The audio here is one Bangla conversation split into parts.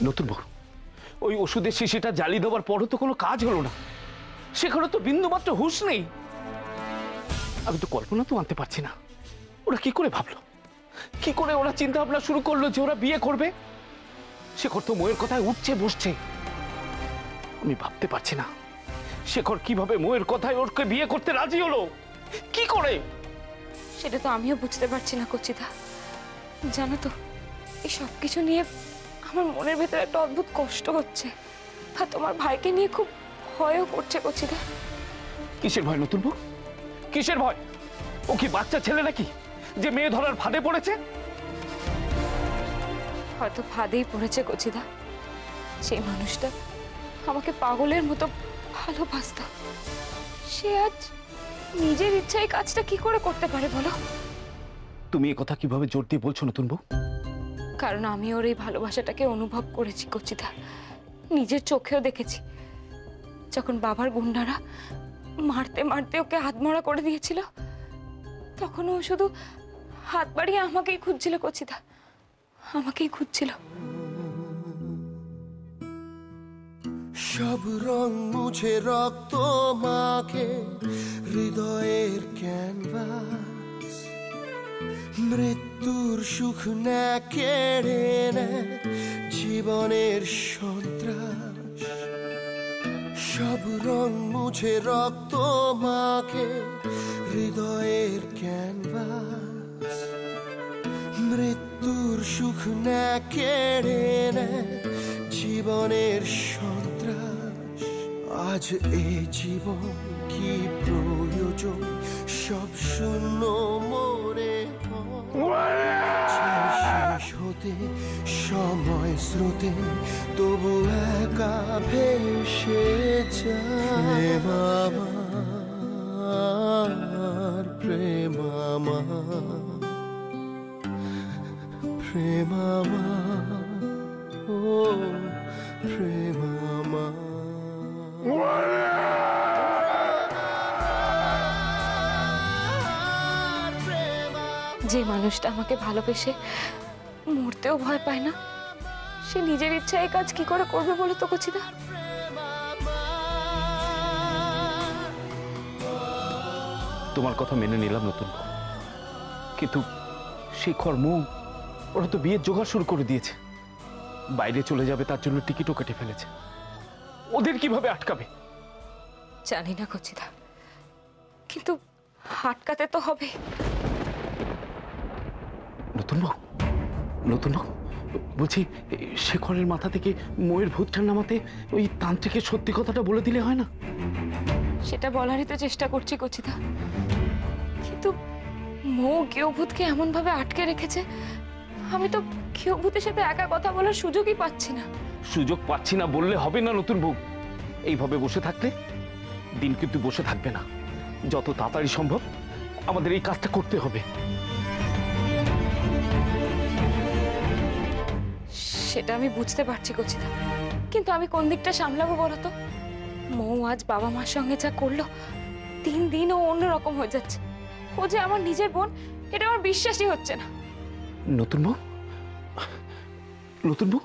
নতুন বউ, ওই ওষুধের শিশিটা জ্বালিয়ে দেওয়ার পরও তো কোনো কাজ হলো না। সেখানে তো বিন্দুমাত্র হুঁশ নেই। আমি তো কল্পনা তো আনতে পারছি না, ওরা কি করে ভাবলো, কি করে ওরা চিন্তা ভাবনা শুরু করলো যে ওরা বিয়ে করবে। শেখর তো মোয়ের কথায় উঠছে বসছে। আমি ভাবতে পারছি না শেখর কিভাবে মোয়ের কথায় ওরকে বিয়ে করতে রাজি হলো, কি করে। সেটা তো আমিও বুঝতে পারছি না কচিদা। জানো তো, এই সব কিছু নিয়ে আমার মনের ভেতরে একটা অদ্ভুত কষ্ট হচ্ছে, আর তোমার ভাইকে নিয়ে খুব ভয়ও করছে কচিদা। কিসের ভয় নতুন বউ, কিসের ভয়? ও কি বাচ্চা ছেলে নাকি যে মেয়ে ধরার ফাঁদে পড়েছে? হয়তো ফাঁদেই পড়েছে কচিদা। সেই মানুষটা আমাকে পাগলের মতো ভালোবাসত, সে আজ নিজের ইচ্ছায় কাজটা কি করে করতে পারে বলো? তুমি এ কথা কিভাবে জোর দিয়ে বলছো নতুন বউ? কারণ আমি ওর এই ভালোবাসাটাকে অনুভব করেছি কচিদা, নিজের চোখেও দেখেছি। যখন বাবার গুন্ডারা মারতে মারতে ওকে হাতমরা করে দিয়েছিল, তখন ও শুধু হাত বাড়িয়ে আমাকেই খুঁজছিল কচিদা, আমাকেই খুঁজছিল। সব রং মুছে রক্ত মাখে হৃদয়ের ক্যানভাস, মৃত্যুর সুখ না কেড়ে নেয় জীবনের সন্ত্রাস। সব রং মুছে রক্ত মাখে হৃদয়ের ক্যানভাস, মৃত্যুর সুখ না কেড়ে নেয় জীবনের সন্ত্রাস। আজ এই জীবন কি প্রয়োজন, সব শূন্য মরে শেষ হতে সময় স্রোতে তবু একা ভেসে যায়। প্রেম আমার, প্রেম আমার, ও প্রেম আমার। যে মানুষটা আমাকে ভালোবেসে মরতেও ভয় পায় না, সে নিজের ইচ্ছায় কাজ কি করে করবে বলো তো কচিদা? তোমার কথা মেনে নিলাম নতুন বউ, কিন্তু শেখর মৌ ওরা তো বিয়ের জোগাড় শুরু করে দিয়েছে। বাইরে চলে যাবে তার জন্য টিকিটও কেটে ফেলেছে। ওদের কিভাবে আটকাবে? জানি না কচিদা, কিন্তু আটকাতে তো হবে। নতুন বউ, নতুন বউ, বলছি শেখরের মাথা থেকে ময়ের ভূতটা নামাতে ওই তান্ত্রিকের সত্যি কথাটা বলে দিলে হয় না? সেটা বলারই তো চেষ্টা করছি কচিদা, কিন্তু মৌ গৃহভূতকে এমন ভাবে আটকে রেখেছে, আমি তো গৃহভূতের সাথে একা কথা বলার সুযোগই পাচ্ছি না। সুযোগ পাচ্ছি না বললে হবে না নতুন বউ। এইভাবে বসে থাকলে দিন কিন্তু বসে থাকবে না। যত তাড়াতাড়ি সম্ভব আমাদের এই কাজটা করতে হবে। সেটা আমি বুঝতে পারছি কচিদা, কিন্তু আমি কোন দিকটা সামলাবো বলো তো? মৌ আজ বাবা মার সঙ্গে যা করলো, দিন দিন ও অন্যরকম হয়ে যাচ্ছে। ও যে আমার নিজের বোন, এটা আমার বিশ্বাসই হচ্ছে না। নতুন বউ, নতুন বউ,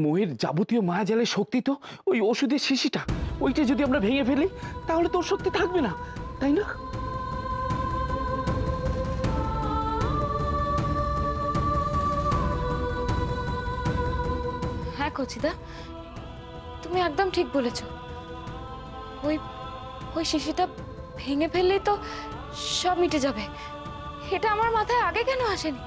ময়ের যাবতীয় মায়াজালের শক্তি তো ওই ওষুধের শিশিটা, ওইটা যদি আমরা ভেঙে ফেলি তাহলে তো ওর শক্তি থাকবে না, তাই না? হ্যাঁ কচিদা, তুমি একদম ঠিক বলেছ। ওই ওই শিশিটা ভেঙে ফেললেই তো সব মিটে যাবে। এটা আমার মাথায় আগে কেন আসেনি?